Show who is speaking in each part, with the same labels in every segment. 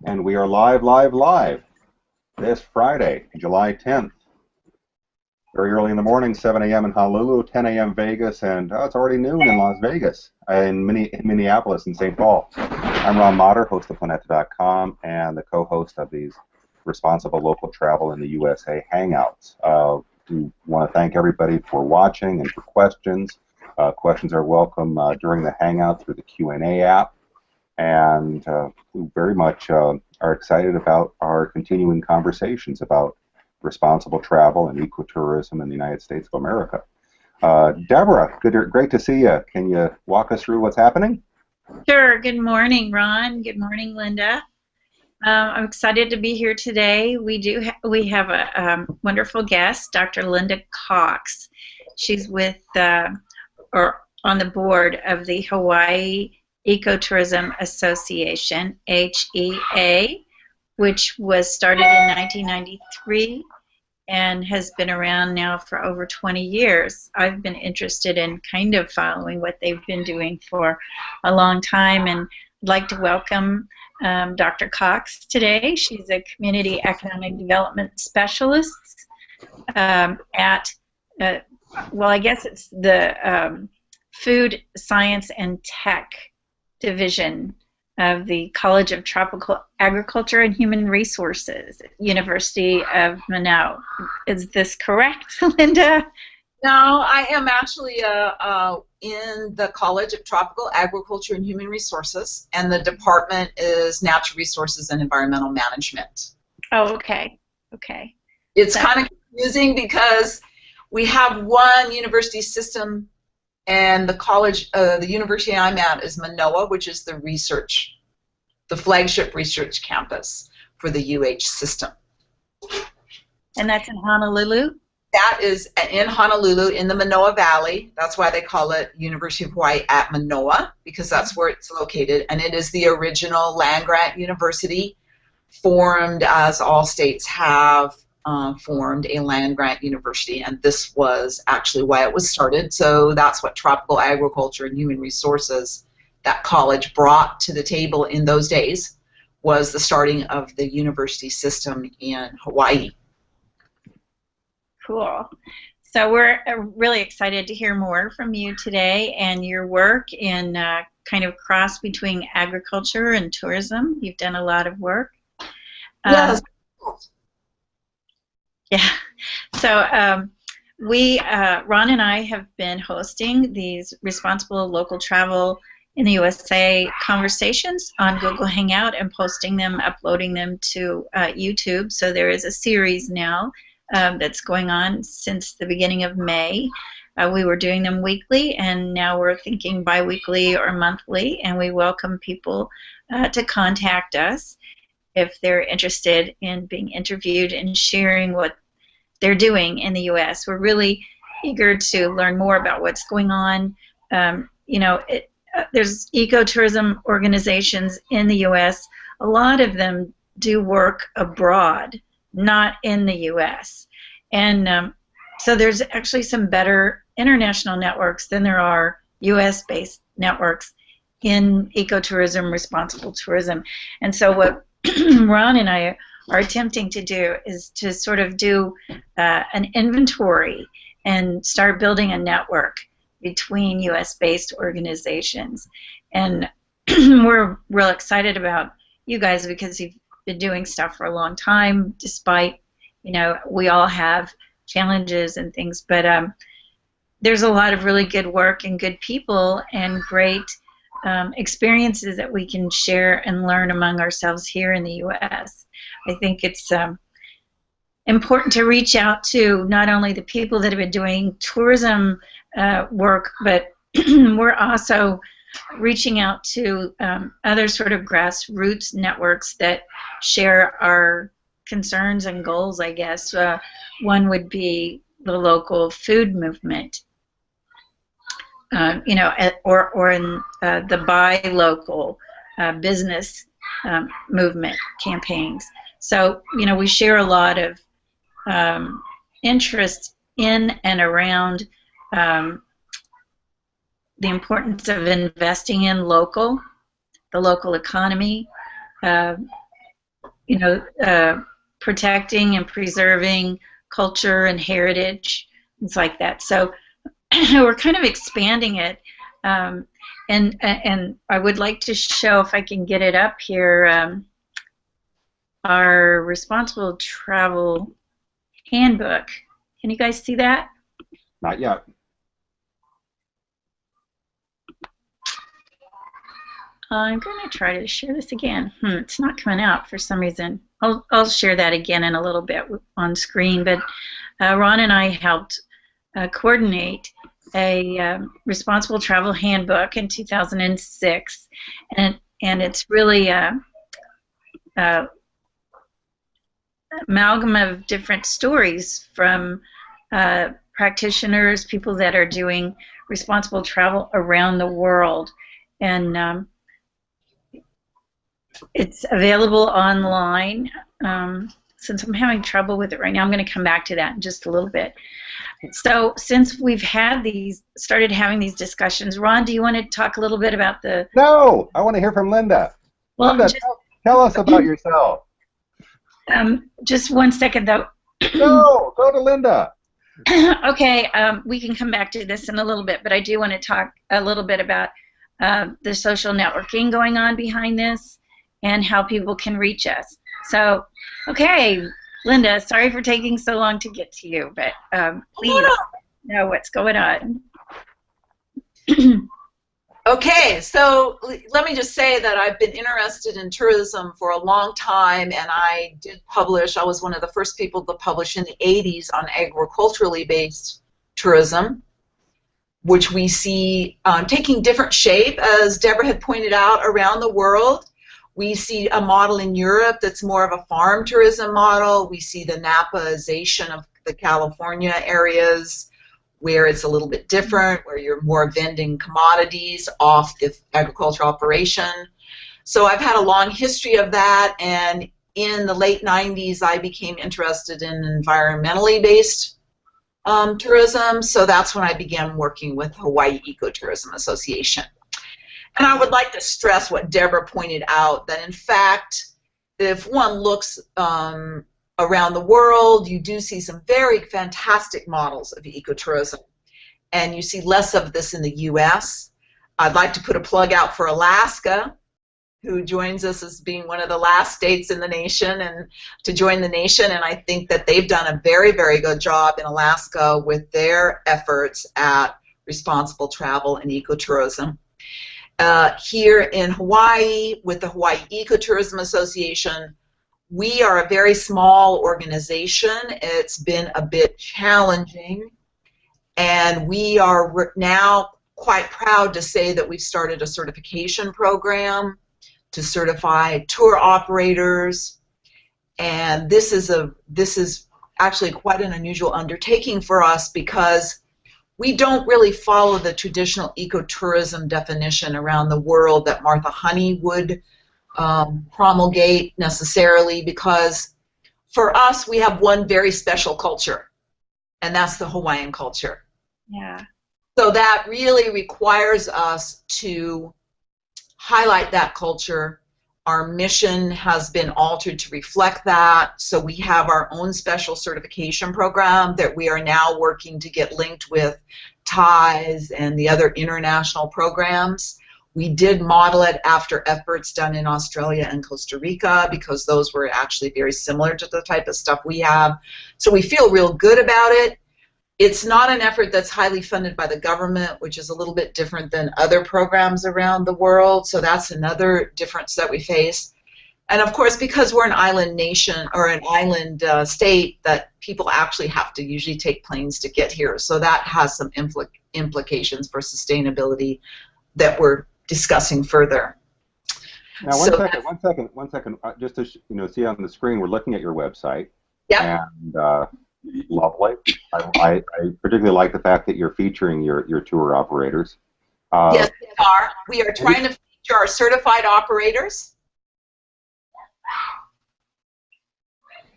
Speaker 1: And we are live this Friday, July 10th. Very early in the morning, 7 a.m. in Honolulu, 10 a.m. Vegas, and it's already noon in Las Vegas, in Minneapolis and St. Paul. I'm Ron Motter, host of Planeta.com and the co-host of these Responsible Local Travel in the USA Hangouts. We want to thank everybody for watching and for questions. Questions are welcome during the Hangout through the Q&A app. And we very much are excited about our continuing conversations about responsible travel and ecotourism in the United States of America. Deborah, great to see you. Can you walk us through what's happening?
Speaker 2: Sure. Good morning, Ron. Good morning, Linda. I'm excited to be here today. We have a wonderful guest, Dr. Linda Cox. She's with or on the board of the Hawaii Ecotourism Association, HEA, which was started in 1993 and has been around now for over 20 years. I've been interested in kind of following what they've been doing for a long time, and I'd like to welcome Dr. Cox today. She's a Community Economic Development Specialist at, well, I guess it's the Food, Science, and Tech Division of the College of Tropical Agriculture and Human Resources, University of Manoa. Is this correct, Linda?
Speaker 3: No, I am actually in the College of Tropical Agriculture and Human Resources, and the department is Natural Resources and Environmental Management.
Speaker 2: Oh, okay. Okay.
Speaker 3: It's kind of confusing because we have one university system, and the college, the university I'm at is Manoa, which is the flagship research campus for the UH system.
Speaker 2: And that's in Honolulu?
Speaker 3: That is in Honolulu, in the Manoa Valley. That's why they call it University of Hawaii at Manoa, because that's where it's located. And it is the original land-grant university, formed as all states have formed a land-grant university. And this was actually why it was started. So that's what Tropical Agriculture and Human Resources, that college brought to the table in those days, was the starting of the university system in Hawaii.
Speaker 2: Cool. So we're really excited to hear more from you today and your work in kind of cross between agriculture and tourism. You've done a lot of work.
Speaker 3: Yes.
Speaker 2: Yeah. So Ron and I have been hosting these responsible local travel in the USA conversations on Google Hangout and posting them, uploading them to YouTube. So there is a series now that's going on since the beginning of May. We were doing them weekly, and now we're thinking bi-weekly or monthly, and we welcome people to contact us if they're interested in being interviewed and sharing what they're doing in the U.S. We're really eager to learn more about what's going on. There's ecotourism organizations in the U.S. A lot of them do work abroad, not in the U.S. And so there's actually some better international networks than there are U.S.-based networks in ecotourism, responsible tourism. And so what Ron and I are attempting to do is to sort of do an inventory and start building a network between U.S.-based organizations. And we're real excited about you guys because you've been doing stuff for a long time, despite, we all have challenges and things, but there's a lot of really good work and good people and great experiences that we can share and learn among ourselves here in the U.S. I think it's important to reach out to not only the people that have been doing tourism work, but we're also reaching out to other sort of grassroots networks that share our concerns and goals, I guess. One would be the local food movement, or in the buy local business movement campaigns. So, we share a lot of interest in and around the importance of investing in the local economy, you know, protecting and preserving culture and heritage, things like that. So we're kind of expanding it, and I would like to show, if I can get it up here, our responsible travel handbook. Can you guys see that?
Speaker 1: Not yet.
Speaker 2: I'm going to try to share this again. It's not coming out for some reason. I'll share that again in a little bit on screen. But Ron and I helped coordinate a responsible travel handbook in 2006, and it's really a amalgam of different stories from practitioners, people that are doing responsible travel around the world, and it's available online. Since I'm having trouble with it right now, I'm going to come back to that in just a little bit. So since we've started having these discussions, Ron, do you want to talk a little bit about the...
Speaker 1: No, I want to hear from Linda.
Speaker 2: Well,
Speaker 1: Linda, tell us about yourself.
Speaker 2: Just one second, though.
Speaker 1: No, go to Linda.
Speaker 2: Okay, we can come back to this in a little bit, but I do want to talk a little bit about the social networking going on behind this and how people can reach us. So, okay, Linda, sorry for taking so long to get to you, but please know what's going on.
Speaker 3: Okay, so let me just say that I've been interested in tourism for a long time, and I was one of the first people to publish in the 80s on agriculturally based tourism, which we see taking different shape, as Deborah had pointed out, around the world. We see a model in Europe that's more of a farm tourism model. We see the Napaization of the California areas, where it's a little bit different, where you're more vending commodities off the agricultural operation. So I've had a long history of that, and in the late 90s I became interested in environmentally based tourism, so that's when I began working with Hawaii Ecotourism Association. And I would like to stress what Deborah pointed out, that in fact, if one looks around the world, you do see some very fantastic models of ecotourism, and you see less of this in the U.S. I'd like to put a plug out for Alaska, who joins us as being one of the last states in the nation and to join the nation, and I think that they've done a very, very good job in Alaska with their efforts at responsible travel and ecotourism. Here in Hawaii, with the Hawaii Ecotourism Association, we are a very small organization. It's been a bit challenging, and we are now quite proud to say that we've started a certification program to certify tour operators, and this is actually quite an unusual undertaking for us, because we don't really follow the traditional ecotourism definition around the world that Martha Honey would promulgate necessarily, because for us we have one very special culture, and that's the Hawaiian culture.
Speaker 2: Yeah.
Speaker 3: So that really requires us to highlight that culture. Our mission has been altered to reflect that, so we have our own special certification program that we are now working to get linked with TIES and the other international programs. We did model it after efforts done in Australia and Costa Rica, because those were actually very similar to the type of stuff we have. So we feel real good about it. It's not an effort that's highly funded by the government, which is a little bit different than other programs around the world, so that's another difference that we face. And of course, because we're an island nation, or an island state, that people actually have to usually take planes to get here, so that has some implications for sustainability that we're discussing further.
Speaker 1: Now, one second. Just to see on the screen, we're looking at your website.
Speaker 3: Yeah.
Speaker 1: And lovely. I particularly like the fact that you're featuring your tour operators.
Speaker 3: Yes, we are. We are trying to feature our certified operators.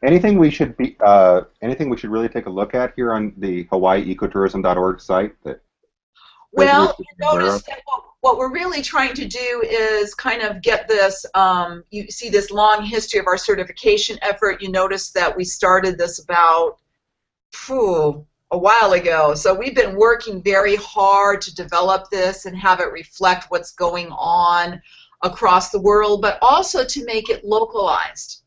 Speaker 1: Anything we should really take a look at here on the HawaiiEcotourism.org site?
Speaker 3: Well, you notice that what we're really trying to do is kind of get this, you see this long history of our certification effort. You notice that we started this about a while ago. So we've been working very hard to develop this and have it reflect what's going on across the world, but also to make it localized.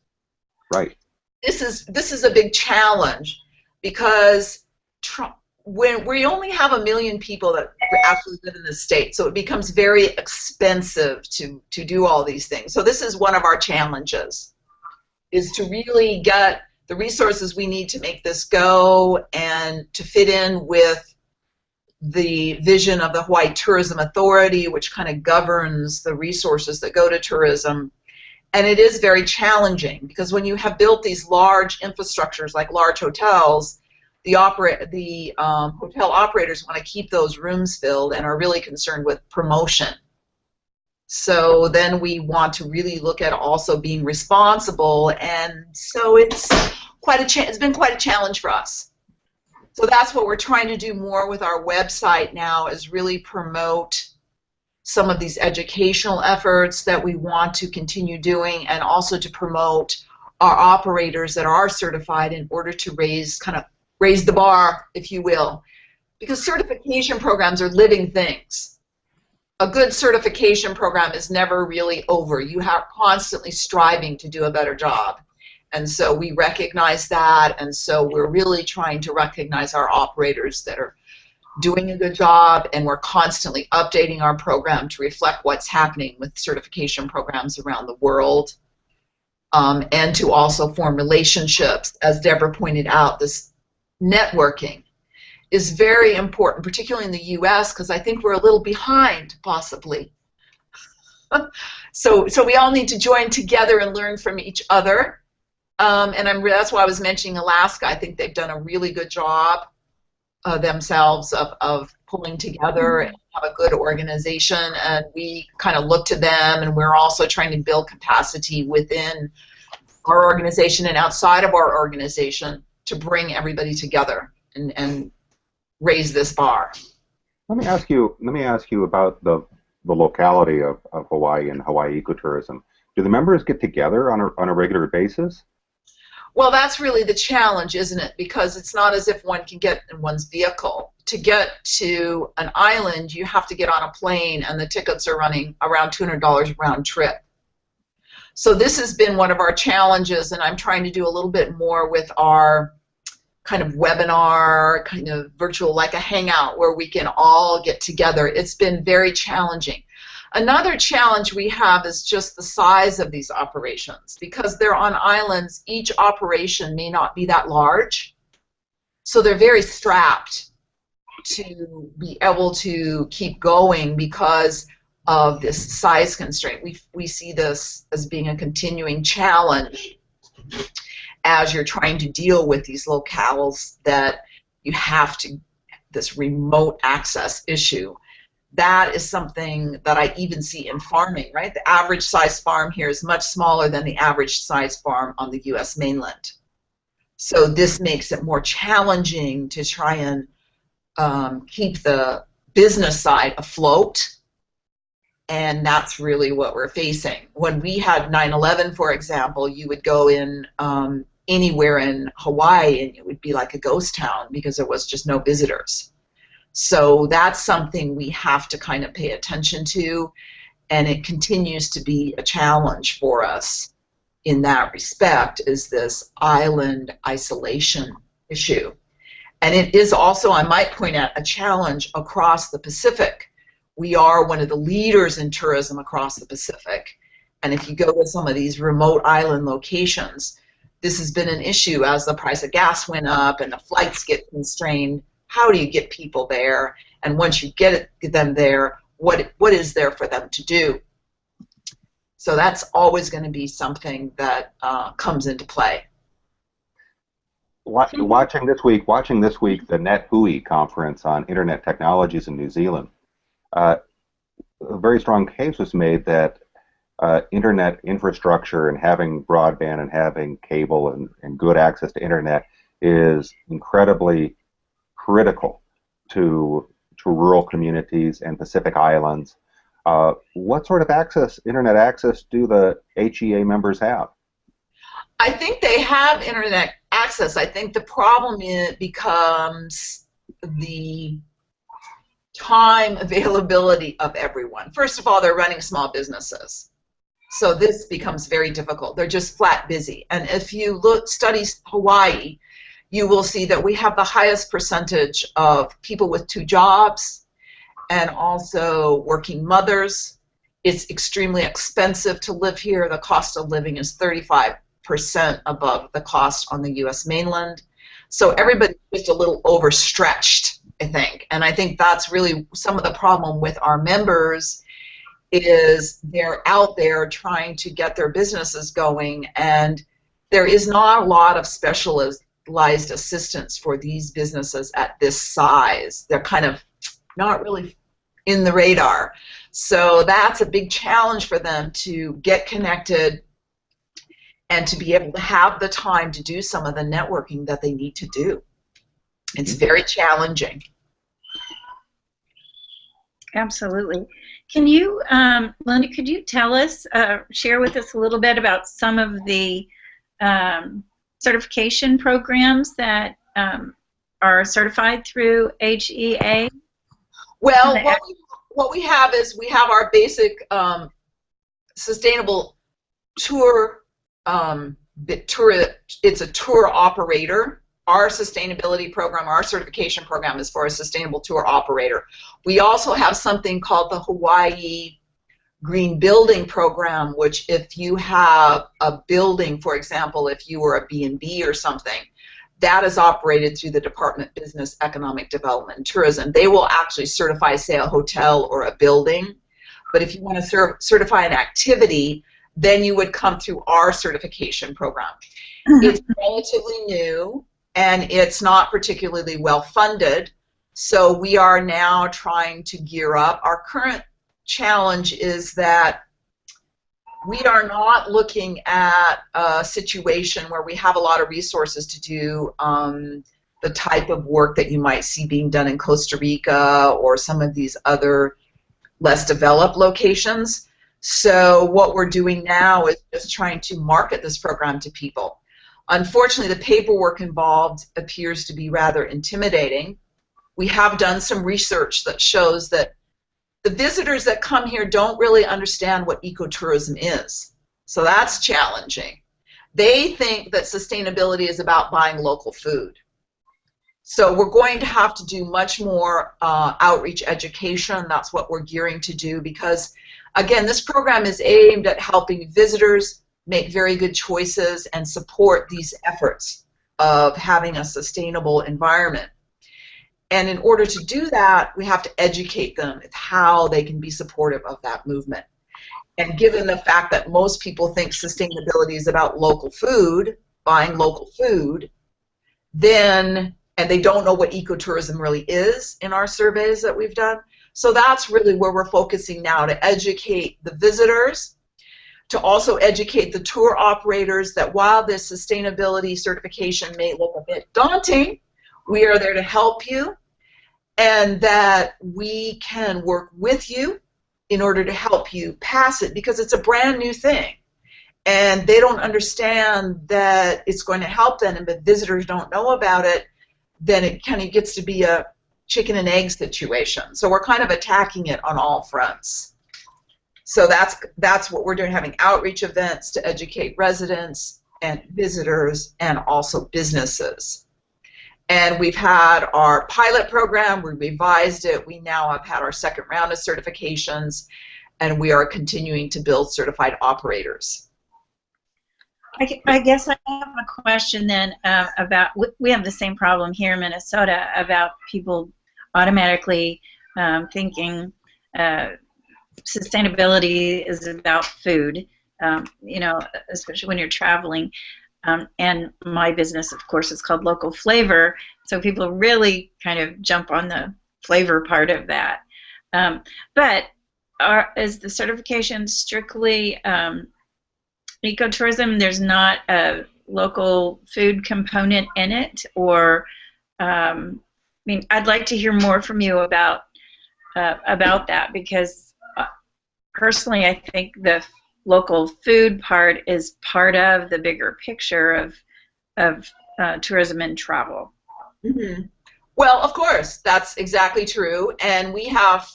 Speaker 1: Right.
Speaker 3: This is a big challenge because when we only have 1 million people that actually live in the state, so it becomes very expensive to do all these things. So this is one of our challenges, is to really get the resources we need to make this go and to fit in with the vision of the Hawaii Tourism Authority, which kind of governs the resources that go to tourism. And it is very challenging because when you have built these large infrastructures like large hotels, the hotel operators want to keep those rooms filled and are really concerned with promotion. So then we want to really look at also being responsible, and so it's been quite a challenge for us. So that's what we're trying to do more with our website now, is really promote some of these educational efforts that we want to continue doing, and also to promote our operators that are certified in order to raise the bar, if you will, because certification programs are living things. A good certification program is never really over. You are constantly striving to do a better job. And so we recognize that, and so we're really trying to recognize our operators that are doing a good job, and we're constantly updating our program to reflect what's happening with certification programs around the world, and to also form relationships. As Deborah pointed out, this networking is very important, particularly in the U.S., because I think we're a little behind, possibly. So we all need to join together and learn from each other. And that's why I was mentioning Alaska. I think they've done a really good job themselves of pulling together and have a good organization. And we kind of look to them, and we're also trying to build capacity within our organization and outside of our organization to bring everybody together and raise this bar.
Speaker 1: Let me ask you about the locality of Hawaii and Hawaii ecotourism. Do the members get together on a regular basis?
Speaker 3: Well, that's really the challenge, isn't it? Because it's not as if one can get in one's vehicle. To get to an island, you have to get on a plane, and the tickets are running around $200 round trip. So this has been one of our challenges, and I'm trying to do a little bit more with our kind of webinar, kind of virtual, like a hangout, where we can all get together. It's been very challenging. Another challenge we have is just the size of these operations. Because they're on islands, each operation may not be that large. So they're very strapped to be able to keep going because of this size constraint. We see this as being a continuing challenge as you're trying to deal with these locales that you have to, this remote access issue. That is something that I even see in farming, right? The average size farm here is much smaller than the average size farm on the U.S. mainland. So this makes it more challenging to try and keep the business side afloat, and that's really what we're facing. When we had 9/11, for example, you would go in anywhere in Hawaii and it would be like a ghost town because there was just no visitors. So that's something we have to kind of pay attention to, and it continues to be a challenge for us in that respect, is this island isolation issue. And it is also, I might point out, a challenge across the Pacific. We are one of the leaders in tourism across the Pacific, and if you go to some of these remote island locations, this has been an issue as the price of gas went up and the flights get constrained. How do you get people there? And once you get them there, what is there for them to do? So that's always going to be something that comes into play.
Speaker 1: Watching this week the Net Hui conference on internet technologies in New Zealand, a very strong case was made that internet infrastructure and having broadband and having cable and good access to internet is incredibly critical to rural communities and Pacific Islands. What sort of internet access do the HEA members have?
Speaker 3: I think they have internet access. I think the problem becomes the time availability of everyone. First of all, they're running small businesses. So this becomes very difficult. They're just flat busy. And if you study Hawaii, you will see that we have the highest percentage of people with 2 jobs and also working mothers. It's extremely expensive to live here. The cost of living is 35% above the cost on the U.S. mainland. So everybody's just a little overstretched, I think. And I think that's really some of the problem with our members is they're out there trying to get their businesses going, and there is not a lot of specialized assistance for these businesses at this size. They're kind of not really in the radar. So that's a big challenge for them to get connected and to be able to have the time to do some of the networking that they need to do. It's very challenging.
Speaker 2: Absolutely. Can you, Linda, could you tell us, share with us a little bit about some of the certification programs that are certified through HEA?
Speaker 3: Well, what we have is we have our basic sustainable tour, it's a tour operator. Our sustainability program, our certification program is for a sustainable tour operator. We also have something called the Hawaii Green Building Program, which if you have a building, for example, if you were a B&B or something, that is operated through the Department of Business, Economic Development, and Tourism. They will actually certify, say, a hotel or a building. But if you want to certify an activity, then you would come through our certification program. It's relatively new, and it's not particularly well funded, so we are now trying to gear up. Our current challenge is that we are not looking at a situation where we have a lot of resources to do the type of work that you might see being done in Costa Rica or some of these other less developed locations. So what we're doing now is just trying to market this program to people. Unfortunately, the paperwork involved appears to be rather intimidating. We have done some research that shows that the visitors that come here don't really understand what ecotourism is. So that's challenging. They think that sustainability is about buying local food. So we're going to have to do much more outreach education. That's what we're gearing to do because, again, this program is aimed at helping visitors make very good choices and support these efforts of having a sustainable environment. And in order to do that, we have to educate them with how they can be supportive of that movement. And given the fact that most people think sustainability is about local food, buying local food, then, and they don't know what ecotourism really is in our surveys that we've done. So that's really where we're focusing now, to educate the visitors, to also educate the tour operators that while this sustainability certification may look a bit daunting, we are there to help you, and that we can work with you in order to help you pass it, because it's a brand new thing. And they don't understand that it's going to help them, and if visitors don't know about it, then it kind of gets to be a chicken and egg situation. So we're kind of attacking it on all fronts. So that's what we're doing, having outreach events to educate residents and visitors and also businesses. And we've had our pilot program, we revised it, we now have had our second round of certifications, and we are continuing to build certified operators.
Speaker 2: I guess I have a question then about, we have the same problem here in Minnesota about people automatically thinking sustainability is about food, you know, especially when you're traveling. And my business, of course, is called Local Flavor, so people really kind of jump on the flavor part of that. But is the certification strictly ecotourism? There's not a local food component in it? Or, I mean, I'd like to hear more from you about that, because personally, I think the local food part is part of the bigger picture of tourism and travel.
Speaker 3: Mm-hmm. Well, of course, that's exactly true. And we have,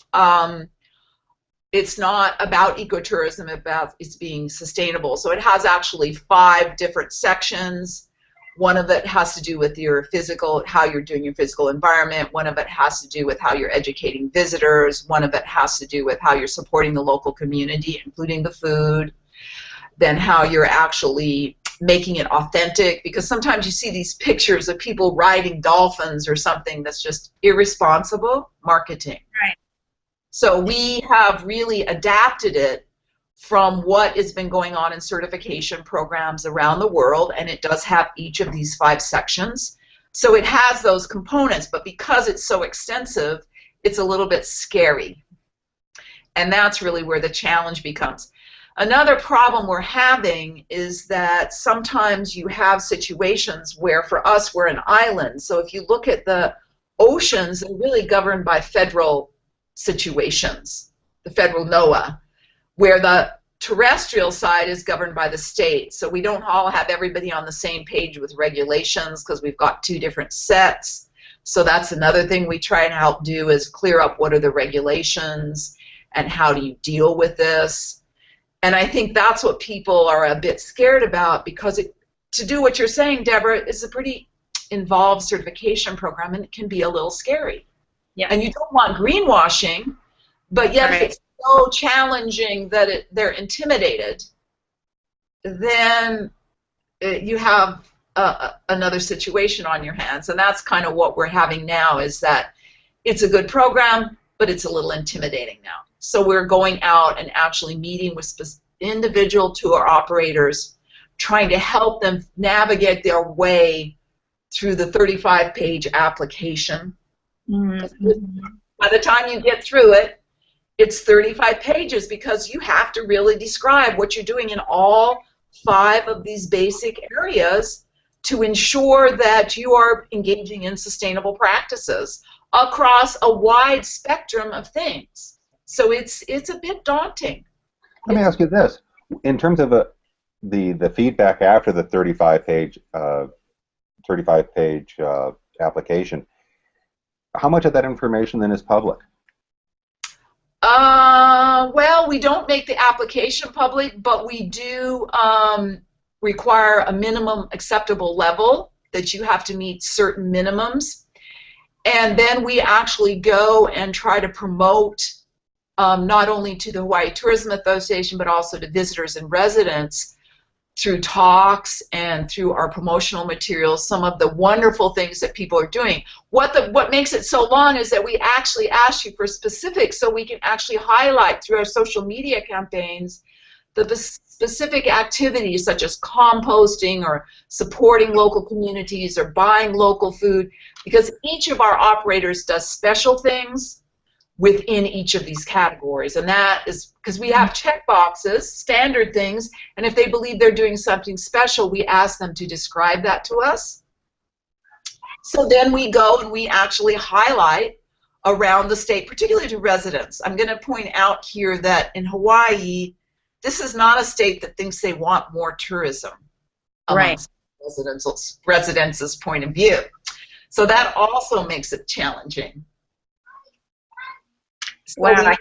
Speaker 3: it's not about ecotourism, it's being sustainable. So it has actually 5 different sections. One of it has to do with your physical, how you're doing your physical environment. One of it has to do with how you're educating visitors. One of it has to do with how you're supporting the local community, including the food. Then how you're actually making it authentic, because sometimes you see these pictures of people riding dolphins or something that's just irresponsible marketing.
Speaker 2: Right.
Speaker 3: So we have really adapted it from what has been going on in certification programs around the world, and it does have each of these 5 sections. So it has those components, but because it's so extensive, it's a little bit scary. And that's really where the challenge becomes. Another problem we're having is that sometimes you have situations where, for us, we're an island. So if you look at the oceans, they're really governed by federal situations, the federal NOAA, where the terrestrial side is governed by the state. So we don't all have everybody on the same page with regulations because we've got 2 different sets. So that's another thing we try and help do, is clear up what are the regulations and how do you deal with this. And I think that's what people are a bit scared about, because to do what you're saying, Deborah, is a pretty involved certification program, and it can be a little scary.
Speaker 2: Yeah.
Speaker 3: And you don't want greenwashing, but yet if it's so challenging that they're intimidated, then you have another situation on your hands. And that's kind of what we're having now, is that it's a good program, but it's a little intimidating now. So we're going out and actually meeting with individual tour operators, trying to help them navigate their way through the 35-page application. Mm-hmm. By the time you get through it, it's 35 pages, because you have to really describe what you're doing in all 5 of these basic areas to ensure that you are engaging in sustainable practices across a wide spectrum of things. So it's a bit daunting.
Speaker 1: Let me ask you this: in terms of the feedback after the 35-page application, how much of that information then is public?
Speaker 3: Well, we don't make the application public, but we do require a minimum acceptable level, that you have to meet certain minimums. And then we actually go and try to promote not only to the Hawaii Tourism Association, but also to visitors and residents through talks and through our promotional materials, some of the wonderful things that people are doing. What makes it so long is that we actually ask you for specifics, so we can actually highlight through our social media campaigns the specific activities, such as composting or supporting local communities or buying local food, because each of our operators does special things within each of these categories. And that is because we have check boxes, standard things, and if they believe they're doing something special, we ask them to describe that to us. So then we go and we actually highlight around the state, particularly to residents. I'm going to point out here that in Hawaii, this is not a state that thinks they want more tourism amongst residents' point of view. So that also makes it challenging. So
Speaker 2: wow,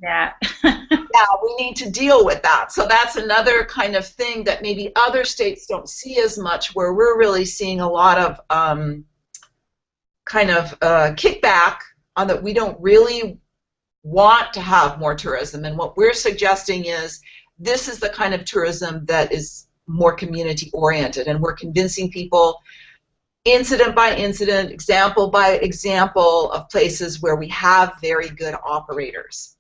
Speaker 2: yeah,
Speaker 3: we need to deal with that. So that's another kind of thing that maybe other states don't see as much, where we're really seeing a lot of kickback on that. We don't really want to have more tourism, and what we're suggesting is this is the kind of tourism that is more community oriented, and we're convincing people incident by incident, example by example of places where we have very good operators.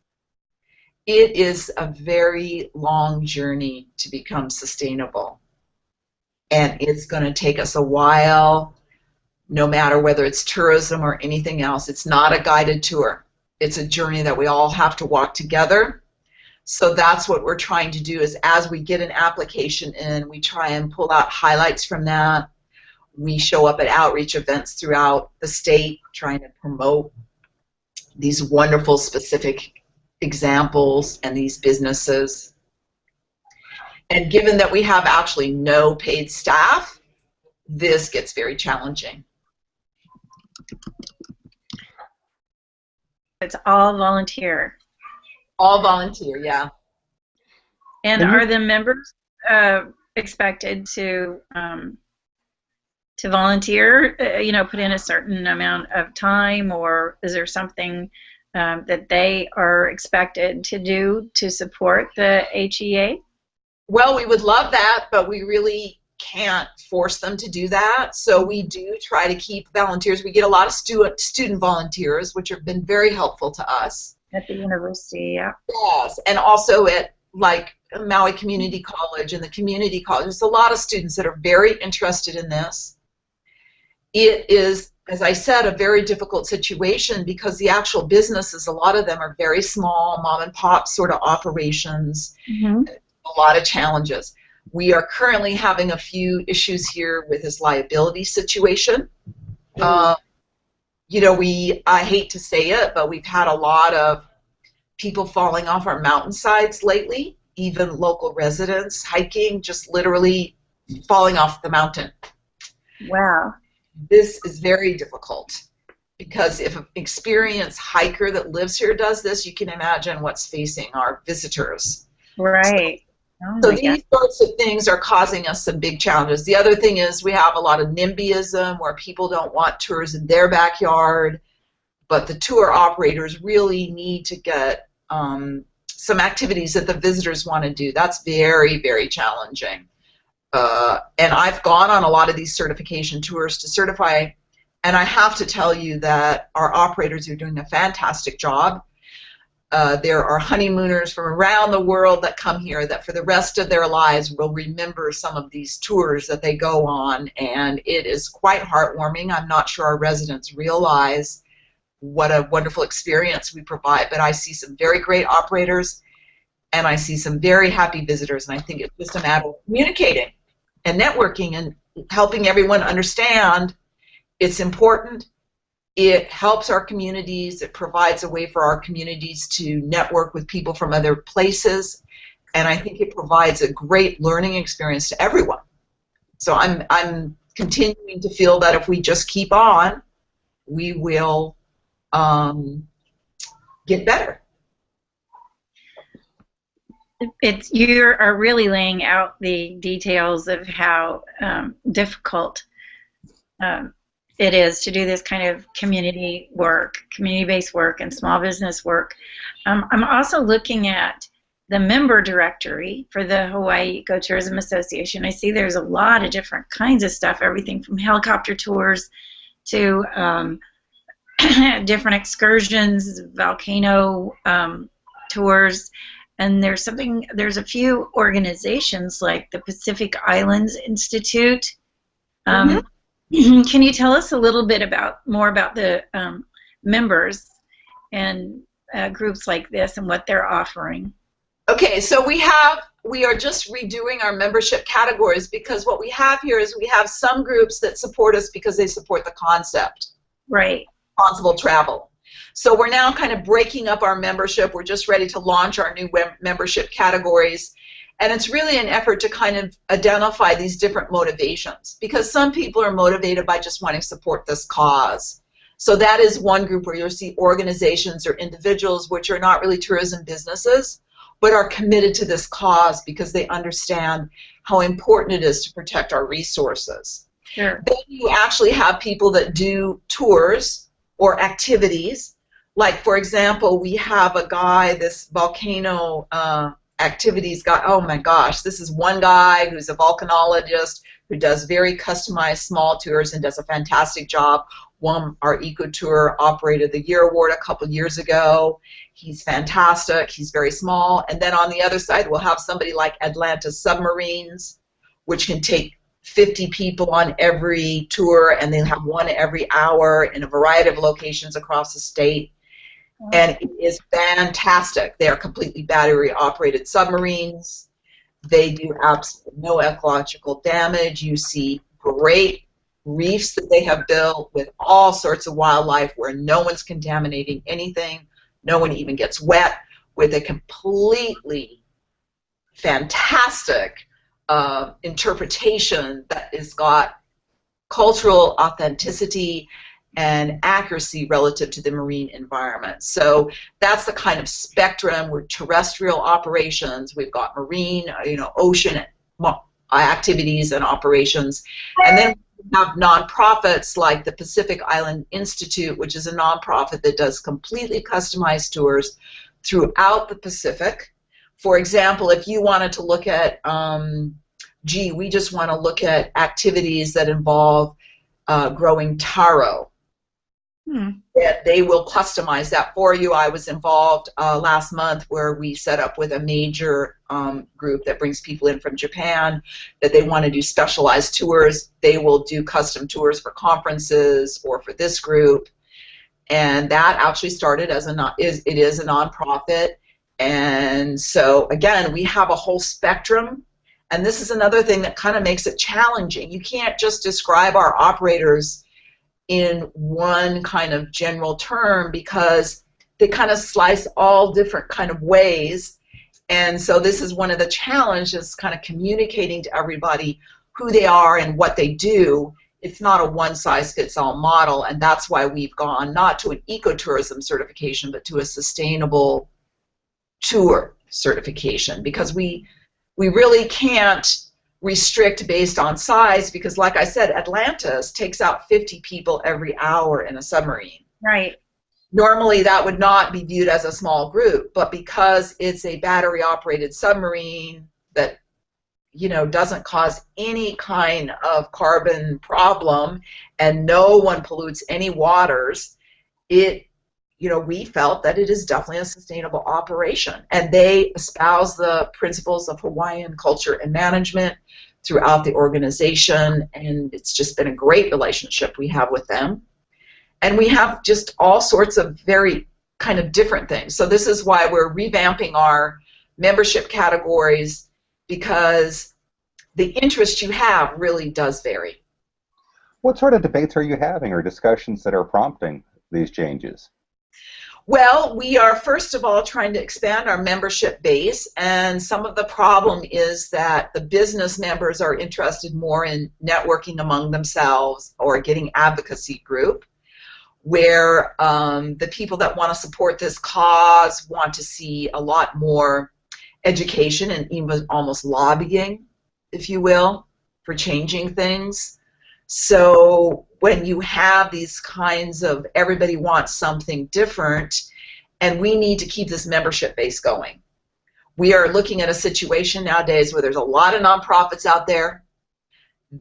Speaker 3: It is a very long journey to become sustainable, and it's going to take us a while, no matter whether it's tourism or anything else. It's not a guided tour. It's a journey that we all have to walk together. So that's what we're trying to do, is as we get an application in, we try and pull out highlights from that. We show up at outreach events throughout the state trying to promote these wonderful specific examples and these businesses. And given that we have actually no paid staff, this gets very challenging.
Speaker 2: It's all volunteer.
Speaker 3: All volunteer, yeah.
Speaker 2: And are the members expected to volunteer? You know, put in a certain amount of time, or is there something that they are expected to do to support the HEA?
Speaker 3: Well, we would love that, but we really can't force them to do that. So we do try to keep volunteers. We get a lot of student volunteers, which have been very helpful to us.
Speaker 2: At the university, yeah.
Speaker 3: Yes, and also at like Maui Community College and the community college. There's a lot of students that are very interested in this. It is, as I said, a very difficult situation because the actual businesses, a lot of them are very small, mom and pop sort of operations, a lot of challenges. We are currently having a few issues here with his liability situation. You know, I hate to say it, but we've had a lot of people falling off our mountainsides lately, even local residents hiking, just literally falling off the mountain.
Speaker 2: Wow.
Speaker 3: This is very difficult because if an experienced hiker that lives here does this, you can imagine what's facing our visitors.
Speaker 2: Right.
Speaker 3: So these sorts of things are causing us some big challenges. The other thing is we have a lot of NIMBYism where people don't want tours in their backyard, but the tour operators really need to get some activities that the visitors want to do. That's very, very challenging. And I've gone on a lot of these certification tours to certify, and I have to tell you that our operators are doing a fantastic job. There are honeymooners from around the world that come here that for the rest of their lives will remember some of these tours that they go on, and it is quite heartwarming. I'm not sure our residents realize what a wonderful experience we provide, but I see some very great operators, and I see some very happy visitors, and I think it's just a matter of communicating and networking and helping everyone understand it's important. It helps our communities. It provides a way for our communities to network with people from other places, and I think it provides a great learning experience to everyone. So I'm continuing to feel that if we just keep on, we will get better.
Speaker 2: You are really laying out the details of how difficult it is to do this kind of community work, community-based work, and small business work. I'm also looking at the member directory for the Hawaii Ecotourism Association. I see there's a lot of different kinds of stuff, everything from helicopter tours to different excursions, volcano tours, and there's a few organizations like the Pacific Islands Institute. Can you tell us a little bit more about the members and groups like this and what they're offering?
Speaker 3: Okay, so we are just redoing our membership categories because what we have here is we have some groups that support us because they support the concept.
Speaker 2: Right.
Speaker 3: Responsible travel. So we're now kind of breaking up our membership. We're just ready to launch our new membership categories. And it's really an effort to kind of identify these different motivations because some people are motivated by just wanting to support this cause. So that is one group where you'll see organizations or individuals which are not really tourism businesses but are committed to this cause because they understand how important it is to protect our resources.
Speaker 2: Sure.
Speaker 3: Then you actually have people that do tours or activities. Like, for example, we have a guy, this volcano activities guy. Oh my gosh, this is one guy who's a volcanologist who does very customized small tours and does a fantastic job. Won our Eco Tour Operator of the Year award a couple years ago. He's fantastic. He's very small. And then on the other side, we'll have somebody like Atlantis Submarines, which can take 50 people on every tour, and they'll have one every hour in a variety of locations across the state. And it is fantastic. They are completely battery-operated submarines. They do absolutely no ecological damage. You see great reefs that they have built with all sorts of wildlife where no one's contaminating anything. No one even gets wet. with a completely fantastic interpretation that has got cultural authenticity and accuracy relative to the marine environment. So that's the kind of spectrum. We're terrestrial operations. We've got marine, ocean activities and operations. And then we have nonprofits like the Pacific Island Institute, which is a nonprofit that does completely customized tours throughout the Pacific. For example, if you wanted to look at, we just want to look at activities that involve growing taro. They will customize that for you. I was involved last month where we set up with a major group that brings people in from Japan that they want to do specialized tours. They will do custom tours for conferences or for this group, and that actually started as it is a nonprofit. And so again, we have a whole spectrum, and this is another thing that kind of makes it challenging. You can't just describe our operators in one kind of general term because they kind of slice all different kind of ways. And so this is one of the challenges, kind of communicating to everybody who they are and what they do. It's not a one-size-fits-all model, and that's why we've gone not to an ecotourism certification but to a sustainable tour certification, because we really can't restrict based on size, because like I said, Atlantis takes out 50 people every hour in a submarine.
Speaker 2: Right.
Speaker 3: Normally that would not be viewed as a small group, but because it's a battery operated submarine that doesn't cause any kind of carbon problem and no one pollutes any waters, we felt that it is definitely a sustainable operation. And they espouse the principles of Hawaiian culture and management throughout the organization, and it's just been a great relationship we have with them. And we have just all sorts of very kind of different things. So this is why we're revamping our membership categories, because the interest you have really does vary.
Speaker 1: What sort of debates are you having or discussions that are prompting these changes?
Speaker 3: Well, we are first of all trying to expand our membership base, and some of the problem is that the business members are interested more in networking among themselves or getting advocacy group, where the people that want to support this cause want to see a lot more education and even almost lobbying, if you will, for changing things. So when you have these kinds of everybody wants something different, and we need to keep this membership base going. We are looking at a situation nowadays where there's a lot of nonprofits out there.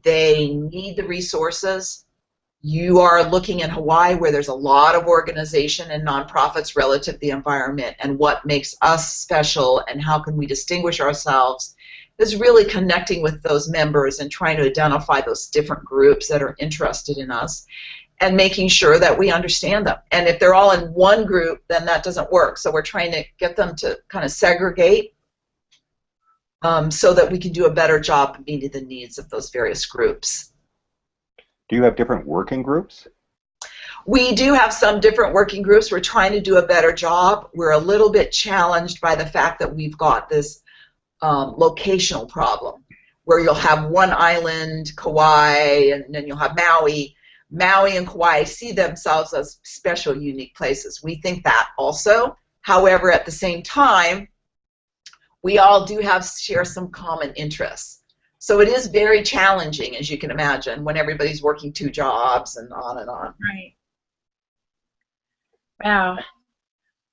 Speaker 3: They need the resources. You are looking in Hawaii where there's a lot of organization and nonprofits relative to the environment, and what makes us special and how can we distinguish ourselves is really connecting with those members and trying to identify those different groups that are interested in us and making sure that we understand them. And if they're all in one group, then that doesn't work. So we're trying to get them to kind of segregate so that we can do a better job of meeting the needs of those various groups.
Speaker 1: Do you have different working groups?
Speaker 3: We do have some different working groups. We're trying to do a better job. We're a little bit challenged by the fact that we've got this locational problem, where you'll have one island, Kauai, and then you'll have Maui. Maui and Kauai see themselves as special, unique places. We think that also. However, at the same time, we all do share some common interests. So it is very challenging, as you can imagine, when everybody's working 2 jobs and on and on.
Speaker 2: Right. Wow.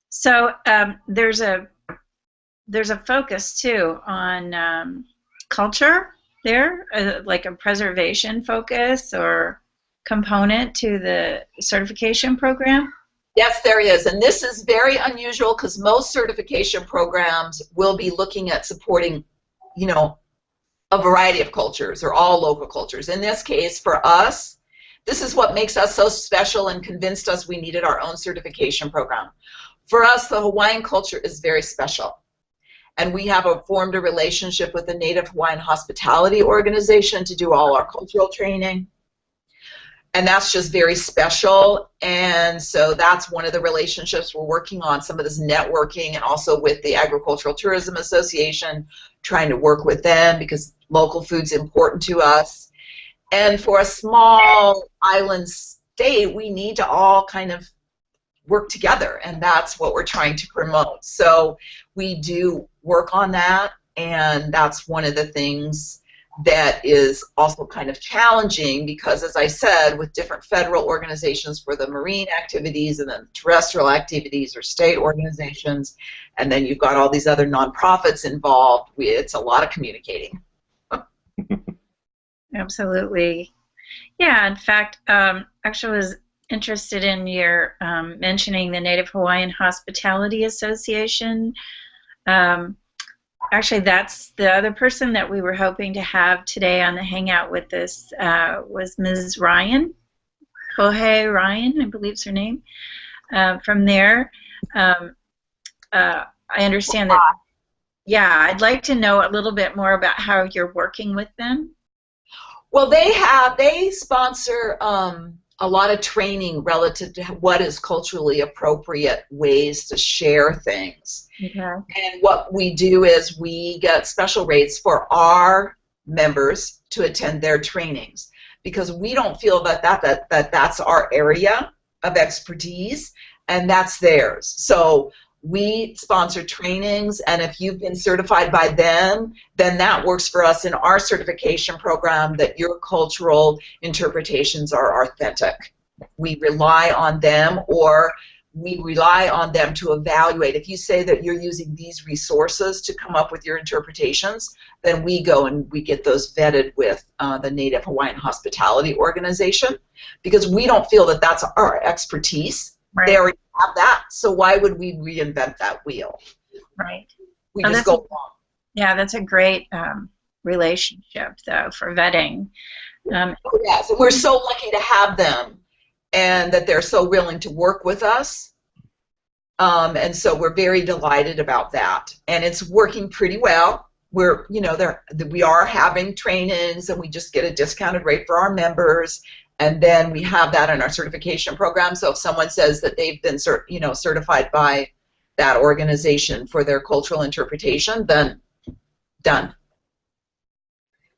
Speaker 2: So there's a focus too on culture there, like a preservation focus or component to the certification program?
Speaker 3: Yes, there is, and this is very unusual because most certification programs will be looking at supporting, a variety of cultures or all local cultures. In this case, for us, this is what makes us so special and convinced us we needed our own certification program. For us, the Hawaiian culture is very special. And we have formed a relationship with the Native Hawaiian Hospitality Organization to do all our cultural training. And that's just very special. And so that's one of the relationships we're working on, some of this networking, and also with the Agricultural Tourism Association, trying to work with them because local food's important to us. And for a small island state, we need to all kind of work together, and that's what we're trying to promote. So we do work on that, and that's one of the things that is also kind of challenging because, as I said, with different federal organizations for the marine activities and then terrestrial activities or state organizations, and then you've got all these other nonprofits involved, it's a lot of communicating.
Speaker 2: Absolutely. Yeah, in fact, actually I was interested in your mentioning the Native Hawaiian Hospitality Association. Actually, that's the other person that we were hoping to have today on the Hangout with us was Ms. Ryan, Kohei Ryan, I believe is her name. From there, I understand that, yeah, I'd like to know a little bit more about how you're working with them.
Speaker 3: Well, they sponsor a lot of training relative to what is culturally appropriate ways to share things.
Speaker 2: Okay.
Speaker 3: And what we do is we get special rates for our members to attend their trainings because we don't feel that that's our area of expertise and that's theirs. So we sponsor trainings, and if you've been certified by them, then that works for us in our certification program that your cultural interpretations are authentic. We rely on them, or we rely on them to evaluate. If you say that you're using these resources to come up with your interpretations, then we go and we get those vetted with the Native Hawaiian Hospitality Organization because we don't feel that that's our expertise. Right. They already have that, so why would we reinvent that wheel?
Speaker 2: Right.
Speaker 3: We just go along.
Speaker 2: Yeah, that's a great relationship, though, for vetting.
Speaker 3: Yes, we're so lucky to have them, and that they're so willing to work with us. And so we're very delighted about that, and it's working pretty well. We're, we are having trainings, and we just get a discounted rate for our members. And then we have that in our certification program. So if someone says that they've been certified by that organization for their cultural interpretation, then done.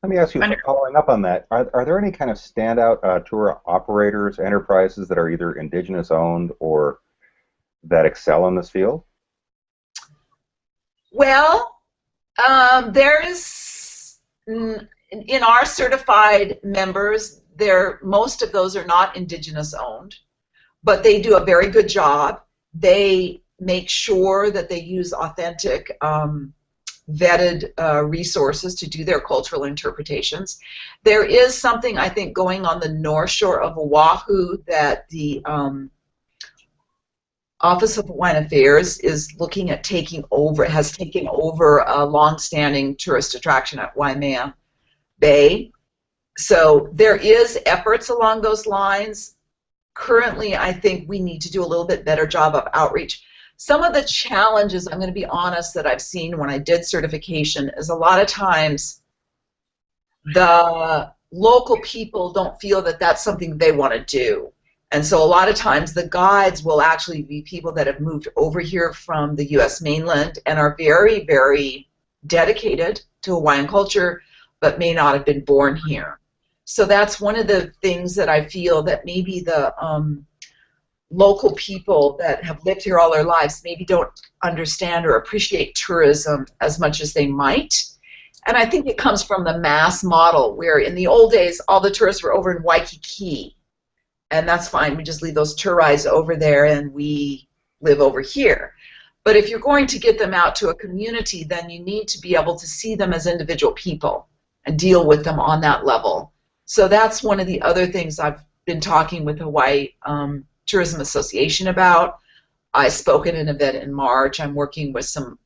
Speaker 1: Let me ask you, following up on that, are there any kind of standout tour operators, enterprises that are either indigenous owned or that excel in this field?
Speaker 3: Well, there is, in our certified members, most of those are not indigenous owned, but they do a very good job. They make sure that they use authentic, vetted resources to do their cultural interpretations. There is something, I think, going on the North Shore of Oahu that the Office of Hawaiian Affairs is looking at has taken over a long-standing tourist attraction at Waimea Bay. So there is efforts along those lines. Currently, I think we need to do a little bit better job of outreach. Some of the challenges, I'm going to be honest, that I've seen when I did certification is a lot of times the local people don't feel that that's something they want to do. And so a lot of times the guides will actually be people that have moved over here from the U.S. mainland and are very, very dedicated to Hawaiian culture, but may not have been born here. So that's one of the things that I feel that maybe the local people that have lived here all their lives maybe don't understand or appreciate tourism as much as they might. And I think it comes from the mass model where in the old days all the tourists were over in Waikiki, and that's fine. We just leave those tourists over there and we live over here. But if you're going to get them out to a community, then you need to be able to see them as individual people and deal with them on that level. So that's one of the other things I've been talking with Hawaii Tourism Association about. I spoke at an event in March. I'm working with some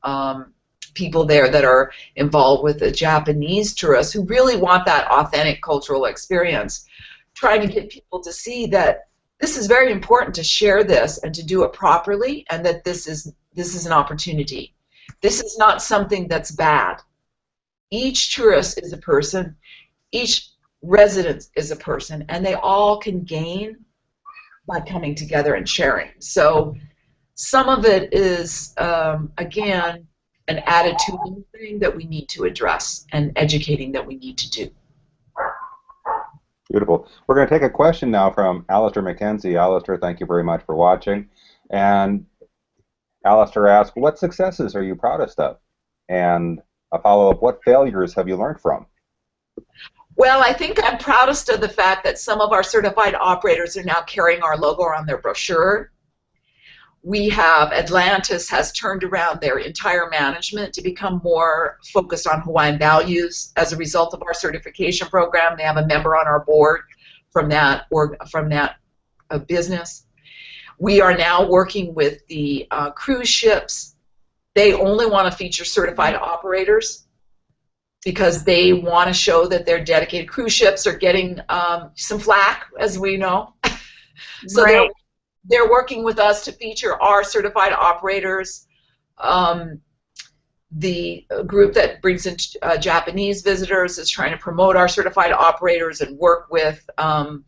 Speaker 3: people there that are involved with the Japanese tourists who really want that authentic cultural experience, trying to get people to see that this is very important to share this and to do it properly, and that this is an opportunity. This is not something that's bad. Each tourist is a person. Each residents is a person, and they all can gain by coming together and sharing. So some of it is, again, an attitudinal thing that we need to address and educating that we need to do.
Speaker 1: Beautiful. We're going to take a question now from Alistair McKenzie. Alistair, thank you very much for watching. And Alistair asks, what successes are you proudest of? And a follow-up, what failures have you learned from?
Speaker 3: Well, I think I'm proudest of the fact that some of our certified operators are now carrying our logo on their brochure. We have, Atlantis has turned around their entire management to become more focused on Hawaiian values as a result of our certification program. They have a member on our board from that business. We are now working with the cruise ships. They only want to feature certified operators because they want to show that their dedicated cruise ships are getting some flack, as we know. So
Speaker 2: right.
Speaker 3: They're working with us to feature our certified operators. The group that brings in Japanese visitors is trying to promote our certified operators and work with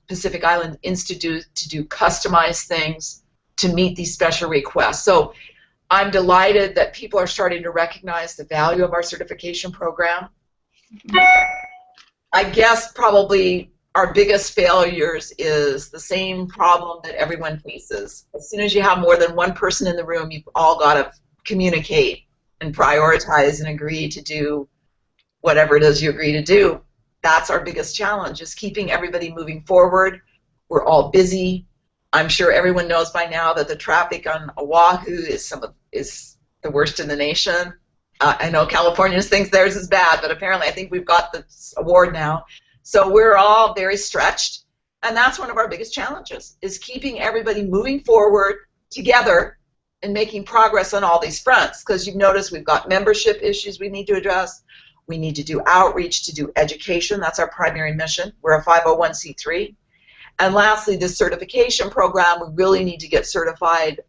Speaker 3: Pacific Island Institute to do customized things to meet these special requests. So I'm delighted that people are starting to recognize the value of our certification program. I guess probably our biggest failures is the same problem that everyone faces. As soon as you have more than one person in the room, you've all got to communicate and prioritize and agree to do whatever it is you agree to do. That's our biggest challenge, is keeping everybody moving forward. We're all busy. I'm sure everyone knows by now that the traffic on Oahu is the worst in the nation. I know Californians think theirs is bad, but apparently I think we've got this award now. So we're all very stretched, and that's one of our biggest challenges, is keeping everybody moving forward together and making progress on all these fronts, because you've noticed we've got membership issues we need to address. We need to do outreach, to do education. That's our primary mission. We're a 501c3. And lastly, this certification program, we really need to get certified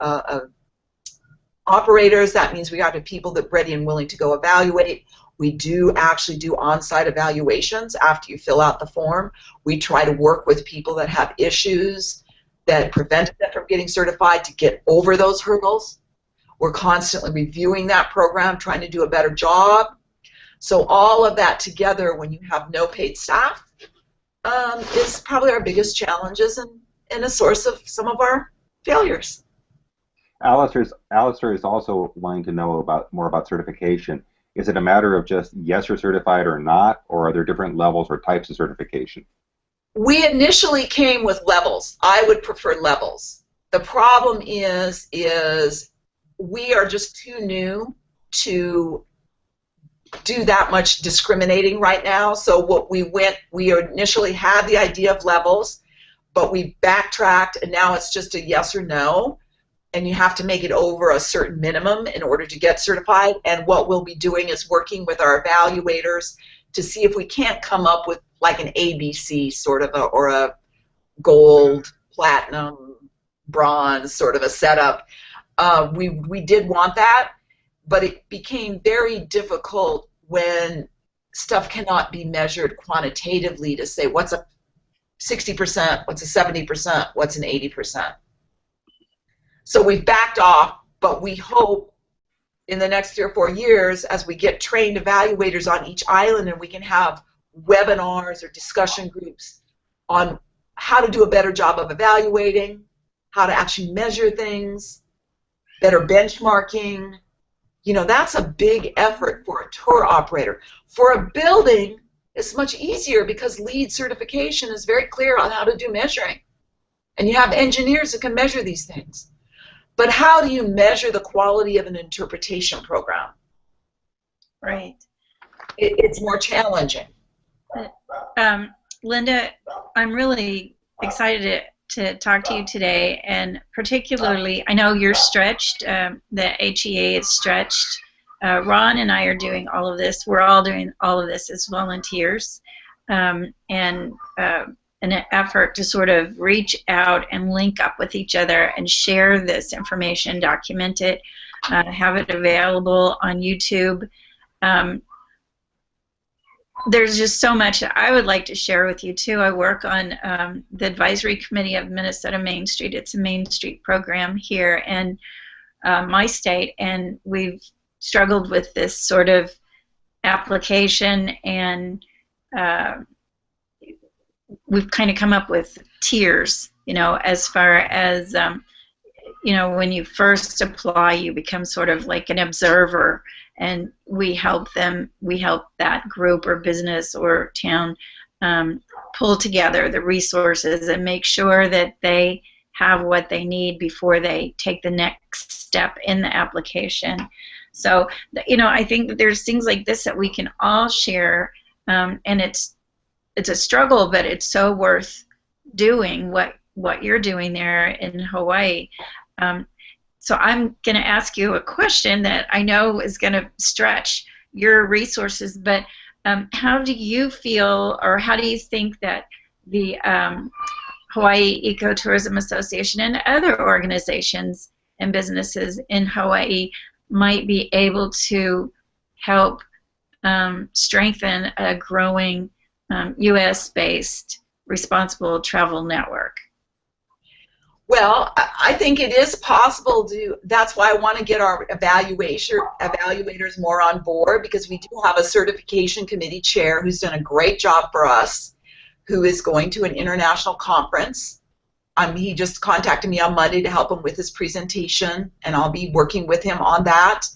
Speaker 3: operators. That means we got to have people that are ready and willing to go evaluate. We do actually do on-site evaluations after you fill out the form. We try to work with people that have issues that prevented them from getting certified to get over those hurdles. We're constantly reviewing that program, trying to do a better job. So all of that together, when you have no paid staff, is probably our biggest challenges and a source of some of our failures.
Speaker 1: Alistair is also wanting to know more about certification. Is it a matter of just yes, you're certified or not, or are there different levels or types of certification?
Speaker 3: We initially came with levels. I would prefer levels. The problem is we are just too new to do that much discriminating right now. So what we initially had the idea of levels, but we backtracked, and now it's just a yes or no, and you have to make it over a certain minimum in order to get certified. And what we'll be doing is working with our evaluators to see if we can't come up with like an ABC sort of or a gold, platinum, bronze sort of a setup. We did want that, but it became very difficult when stuff cannot be measured quantitatively to say what's a 60%, what's a 70%, what's an 80%. So we've backed off, but we hope in the next 3 or 4 years, as we get trained evaluators on each island, and we can have webinars or discussion groups on how to do a better job of evaluating, how to actually measure things, better benchmarking. You know, that's a big effort for a tour operator. For a building, it's much easier because LEED certification is very clear on how to do measuring. And you have engineers that can measure these things. But how do you measure the quality of an interpretation program?
Speaker 2: Right.
Speaker 3: It's more challenging.
Speaker 2: Linda, I'm really excited to talk to you today, and particularly, I know you're stretched, the HEA is stretched. Ron and I are doing all of this. We're all doing all of this as volunteers, and an effort to sort of reach out and link up with each other and share this information, document it, have it available on YouTube. there's just so much I would like to share with you too. I work on the advisory committee of Minnesota Main Street. It's a Main Street program here in my state, and we've struggled with this sort of application, and we've kind of come up with tiers, as far as when you first apply, you become sort of like an observer, and we help that group or business or town pull together the resources and make sure that they have what they need before they take the next step in the application. So, I think that there's things like this that we can all share, and it's a struggle, but it's so worth doing what you're doing there in Hawaii. So I'm going to ask you a question that I know is going to stretch your resources, but how do you feel, or how do you think that the Hawaii Ecotourism Association and other organizations and businesses in Hawaii might be able to help strengthen a growing U.S.-based responsible travel network?
Speaker 3: Well, I think it is possible to. That's why I want to get our evaluators more on board, because we do have a certification committee chair who's done a great job for us, who is going to an international conference. He just contacted me on Monday to help him with his presentation, and I'll be working with him on that.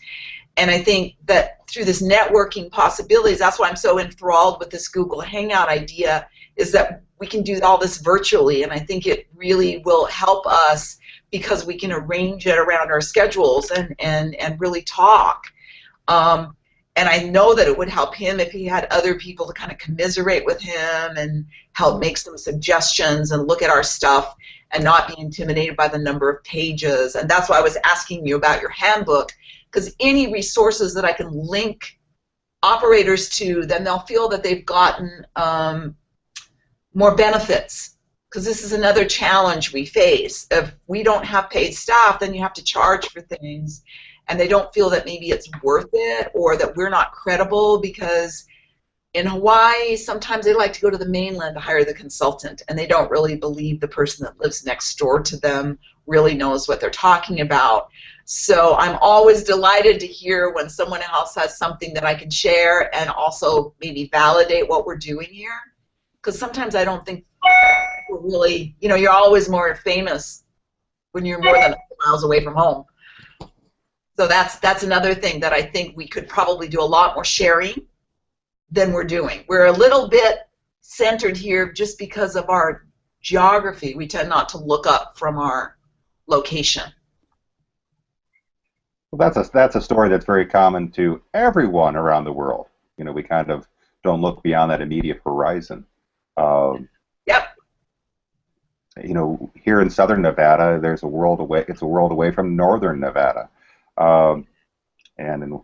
Speaker 3: And I think that through this networking possibilities, that's why I'm so enthralled with this Google Hangout idea, is that we can do all this virtually, and I think it really will help us because we can arrange it around our schedules and really talk. And I know that it would help him if he had other people to kind of commiserate with him and help make some suggestions and look at our stuff and not be intimidated by the number of pages. And that's why I was asking you about your handbook, because any resources that I can link operators to, then they'll feel that they've gotten more benefits, because this is another challenge we face. If we don't have paid staff, then you have to charge for things, and they don't feel that maybe it's worth it, or that we're not credible, because in Hawaii, sometimes they like to go to the mainland to hire the consultant, and they don't really believe the person that lives next door to them really knows what they're talking about. So I'm always delighted to hear when someone else has something that I can share and also maybe validate what we're doing here. Because sometimes I don't think we're really, you're always more famous when you're more than miles away from home. So that's another thing that I think we could probably do a lot more sharing than we're doing. We're a little bit centered here just because of our geography. We tend not to look up from our location.
Speaker 1: Well, that's a story that's very common to everyone around the world. We kind of don't look beyond that immediate horizon.
Speaker 3: Yep.
Speaker 1: Here in southern Nevada, there's a world away. It's a world away from northern Nevada, and in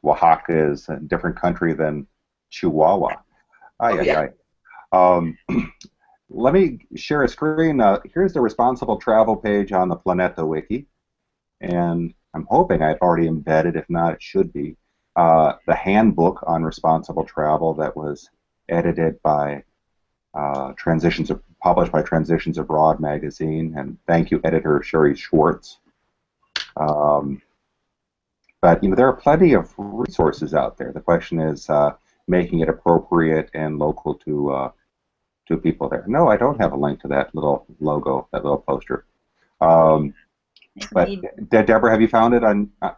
Speaker 1: Oaxaca is a different country than Chihuahua. Let me share a screen. Here's the responsible travel page on the Planeta Wiki, and I'm hoping I've already embedded. If not, it should be the handbook on responsible travel that was edited by published by Transitions Abroad magazine, and thank you, editor Sherry Schwartz. But there are plenty of resources out there. The question is making it appropriate and local to people there. No, I don't have a link to that little logo, that little poster. But Deborah, have you found it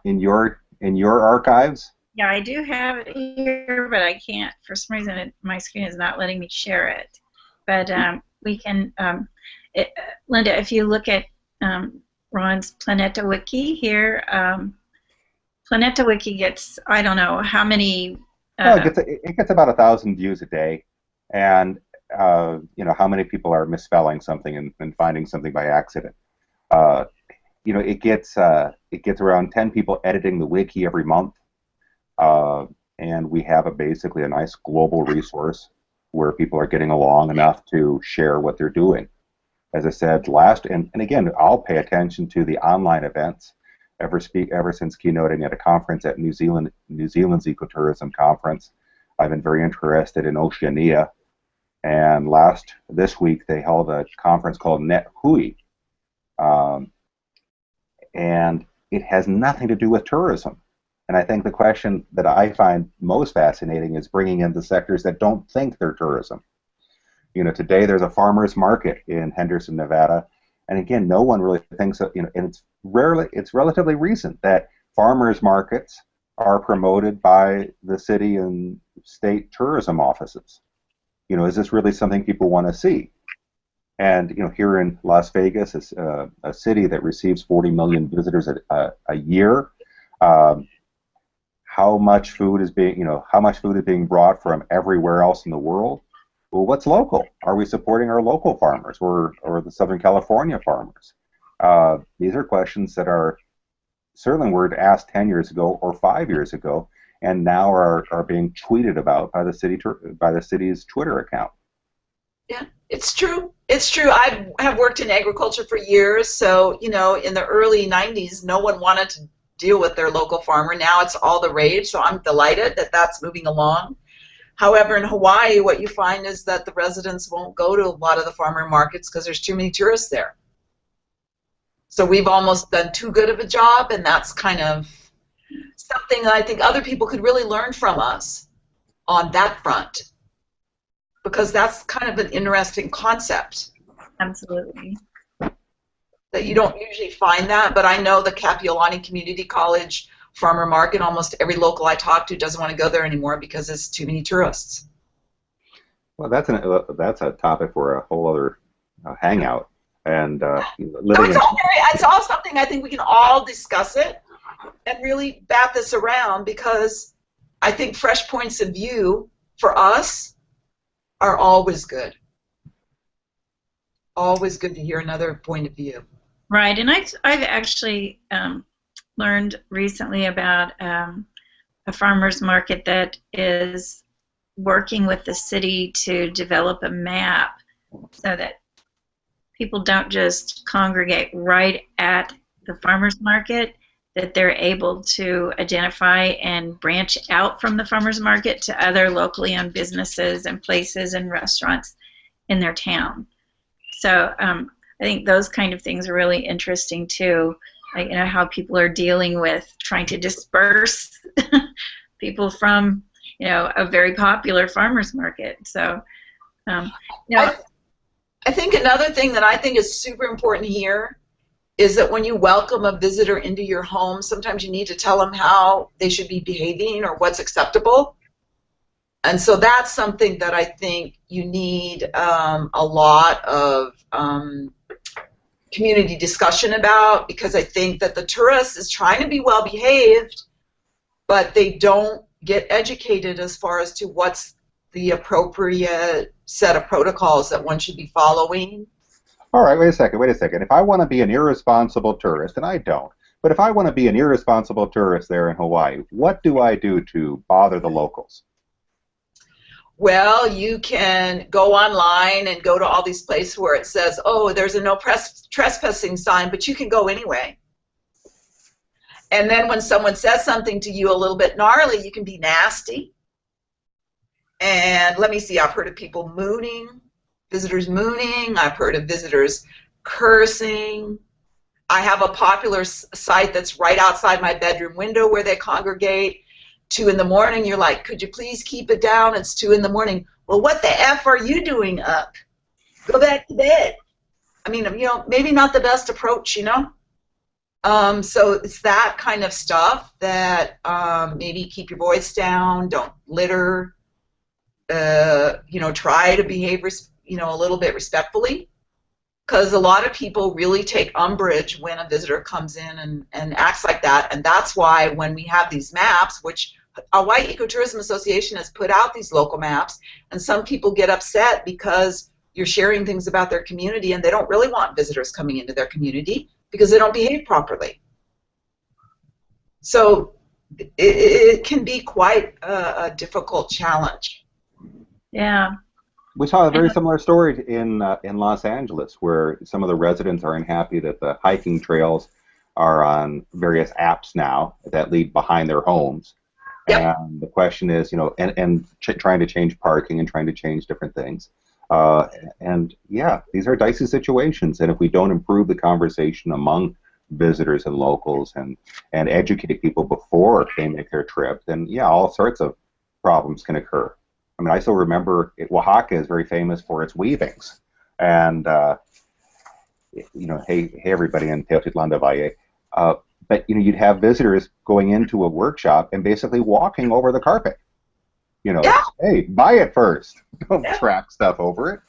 Speaker 1: in your archives?
Speaker 2: Yeah, I do have it here, but I can't. For some reason, my screen is not letting me share it. But we can, Linda, if you look at Ron's Planeta Wiki here, Planeta Wiki gets, I don't know how many.
Speaker 1: It gets about 1,000 views a day, and how many people are misspelling something and finding something by accident. It gets around 10 people editing the wiki every month. And we have basically a nice global resource where people are getting along enough to share what they're doing. As I said and again, I'll pay attention to the online events ever since keynoting at a conference at New Zealand's Ecotourism conference. I've been very interested in Oceania, and this week they held a conference called Net Hui, um, and it has nothing to do with tourism. And I think the question that I find most fascinating is bringing in the sectors that don't think they're tourism. Today there's a farmers market in Henderson, Nevada, and again, no one really thinks of, and it's relatively recent that farmers markets are promoted by the city and state tourism offices. Is this really something people want to see? And here in Las Vegas, it's a city that receives 40 million visitors a year. How much food is being brought from everywhere else in the world? Well, what's local? Are we supporting our local farmers or the Southern California farmers? These are questions that are certainly were asked 10 years ago or 5 years ago, and now are being tweeted about by the city's Twitter account.
Speaker 3: Yeah, it's true. It's true. I have worked in agriculture for years, so in the early 90s, no one wanted to deal with their local farmer. Now it's all the rage, so I'm delighted that that's moving along. However, in Hawaii, what you find is that the residents won't go to a lot of the farmer markets because there's too many tourists there. So we've almost done too good of a job, and that's kind of something that I think other people could really learn from us on that front, because that's kind of an interesting concept.
Speaker 2: Absolutely.
Speaker 3: That you don't usually find that, but I know the Kapiolani Community College farmer market, almost every local I talk to doesn't want to go there anymore because it's too many tourists.
Speaker 1: Well, that's a topic for a whole other hangout. And
Speaker 3: it's all something I think we can all discuss it and really bat this around, because I think fresh points of view for us are always good. Always good to hear another point of view.
Speaker 2: Right, and I've actually learned recently about a farmer's market that is working with the city to develop a map so that people don't just congregate right at the farmer's market, that they're able to identify and branch out from the farmer's market to other locally owned businesses and places and restaurants in their town. So I think those kind of things are really interesting too. Like, how people are dealing with trying to disperse people from, a very popular farmer's market. So,
Speaker 3: I think another thing that I think is super important here is that when you welcome a visitor into your home, sometimes you need to tell them how they should be behaving or what's acceptable. And so that's something that I think you need a lot of community discussion about, because I think that the tourist is trying to be well behaved, but they don't get educated as far as to what's the appropriate set of protocols that one should be following.
Speaker 1: All right, wait a second. If I want to be an irresponsible tourist, and I don't, but if I want to be an irresponsible tourist there in Hawaii, what do I do to bother the locals?
Speaker 3: Well, you can go online and go to all these places where it says, oh, there's a no trespassing sign, but you can go anyway. And then when someone says something to you a little bit gnarly, you can be nasty. And let me see, I've heard of people mooning, visitors mooning. I've heard of visitors cursing. I have a popular site that's right outside my bedroom window where they congregate. 2 in the morning, you're like, could you please keep it down? It's 2 in the morning. Well, what the F are you doing up? Go back to bed. I mean, maybe not the best approach, So it's that kind of stuff that maybe keep your voice down, don't litter, try to behave, a little bit respectfully. Because a lot of people really take umbrage when a visitor comes in and acts like that. And that's why when we have these maps, which Hawaii Ecotourism Association has put out these local maps, and some people get upset because you're sharing things about their community and they don't really want visitors coming into their community because they don't behave properly. So it can be quite a difficult challenge.
Speaker 2: Yeah.
Speaker 1: We saw a very similar story in Los Angeles, where some of the residents are unhappy that the hiking trails are on various apps now that lead behind their homes,
Speaker 3: Yep.
Speaker 1: And the question is, trying to change parking and trying to change different things. And yeah, these are dicey situations. And if we don't improve the conversation among visitors and locals and educate people before they make their trip, then yeah, all sorts of problems can occur. I mean, I still remember Oaxaca is very famous for its weavings. And, hey everybody in Teotitlán de Valle. But you'd have visitors going into a workshop and basically walking over the carpet.
Speaker 3: Yeah.
Speaker 1: Hey, buy it first. Don't
Speaker 3: Yeah.
Speaker 1: track stuff over it.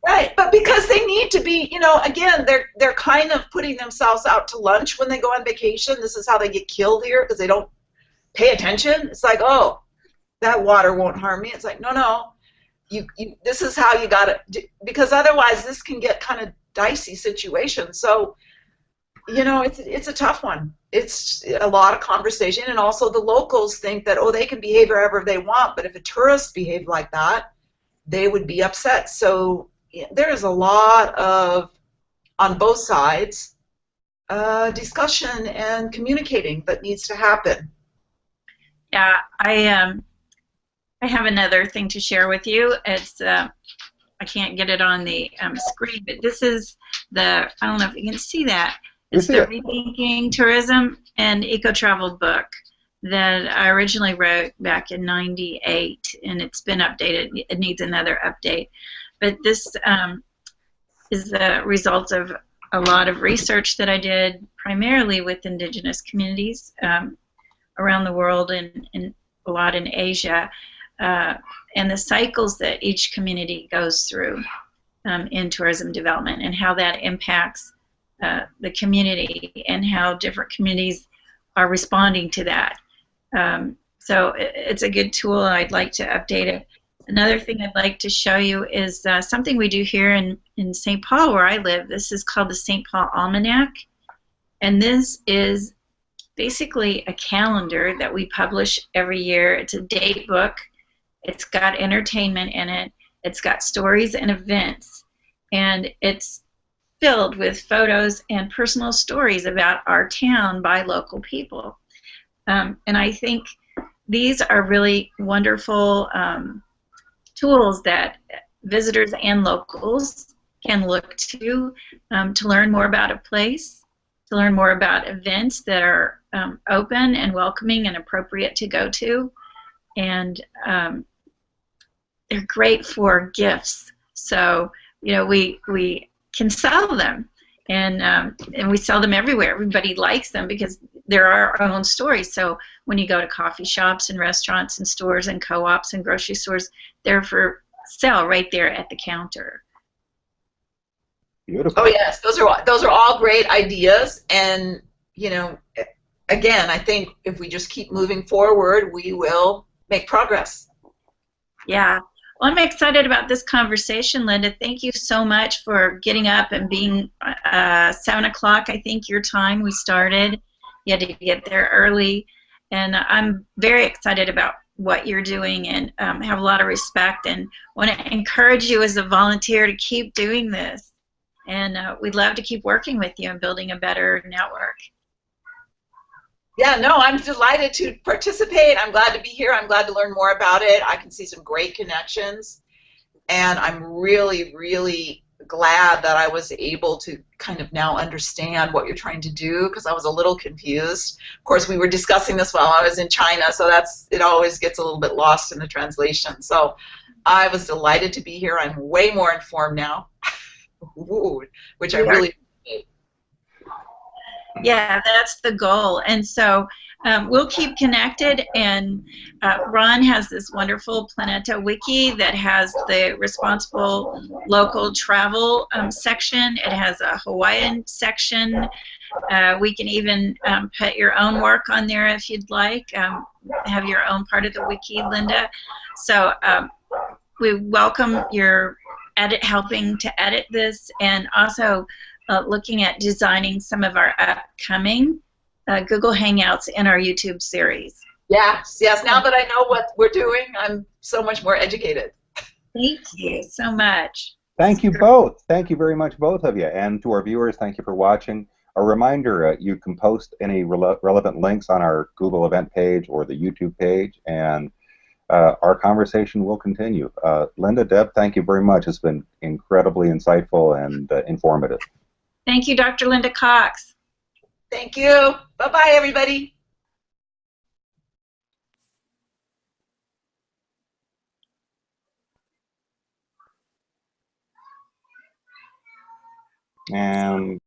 Speaker 3: Right, but because they need to be, again, they're kind of putting themselves out to lunch when they go on vacation. This is how they get killed here because they don't pay attention. It's like, oh, that water won't harm me. It's like, no, you this is how you got to, because otherwise this can get kind of dicey situation. So, it's a tough one. It's a lot of conversation, and also the locals think that, oh, they can behave however they want, but if a tourist behaved like that, they would be upset. So there is a lot of, on both sides, discussion and communicating that needs to happen.
Speaker 2: Yeah, I have another thing to share with you. It's I can't get it on the screen, but this is I don't know if you can see that. It's the Rethinking Tourism and Eco-Travel book that I originally wrote back in '98, and it's been updated. It needs another update. But this is the result of a lot of research that I did primarily with indigenous communities around the world and a lot in Asia, and the cycles that each community goes through in tourism development and how that impacts the community and how different communities are responding to that. So it's a good tool, and I'd like to update it. Another thing I'd like to show you is something we do here in St. Paul, where I live. This is called the St. Paul Almanac, and this is basically a calendar that we publish every year. It's a date book. It's got entertainment in it. It's got stories and events, and it's filled with photos and personal stories about our town by local people. And I think these are really wonderful tools that visitors and locals can look to learn more about a place, to learn more about events that are open and welcoming and appropriate to go to. And they're great for gifts. So, we can sell them, and we sell them everywhere. Everybody likes them because they're our own stories. So when you go to coffee shops and restaurants and stores and co-ops and grocery stores, they're for sale right there at the counter.
Speaker 1: Beautiful.
Speaker 3: Oh yes, those are all great ideas, and again, I think if we just keep moving forward, we will make progress.
Speaker 2: Yeah. Well, I'm excited about this conversation, Linda. Thank you so much for getting up and being 7 o'clock, I think, your time we started. You had to get there early. And I'm very excited about what you're doing and have a lot of respect and want to encourage you as a volunteer to keep doing this. And we'd love to keep working with you and building a better network.
Speaker 3: Yeah, no, I'm delighted to participate. I'm glad to be here. I'm glad to learn more about it. I can see some great connections. And I'm really, really glad that I was able to kind of now understand what you're trying to do, because I was a little confused. Of course, we were discussing this while I was in China, so it always gets a little bit lost in the translation. So I was delighted to be here. I'm way more informed now, which I really appreciate.
Speaker 2: Yeah, that's the goal. And so we'll keep connected, and Ron has this wonderful Planeta Wiki that has the responsible local travel section. It has a Hawaiian section. We can even put your own work on there if you'd like, have your own part of the wiki, Linda. So we welcome your helping to edit this, and also looking at designing some of our upcoming Google Hangouts in our YouTube series.
Speaker 3: Yes, yes. Now that I know what we're doing, I'm so much more educated.
Speaker 2: Thank you so much.
Speaker 1: Thank you both. Thank you very much, both of you. And to our viewers, thank you for watching. A reminder, you can post any relevant links on our Google event page or the YouTube page, and our conversation will continue. Linda, Deb, thank you very much. It's been incredibly insightful and informative.
Speaker 2: Thank you, Dr. Linda Cox.
Speaker 3: Thank you. Bye-bye, everybody.
Speaker 1: And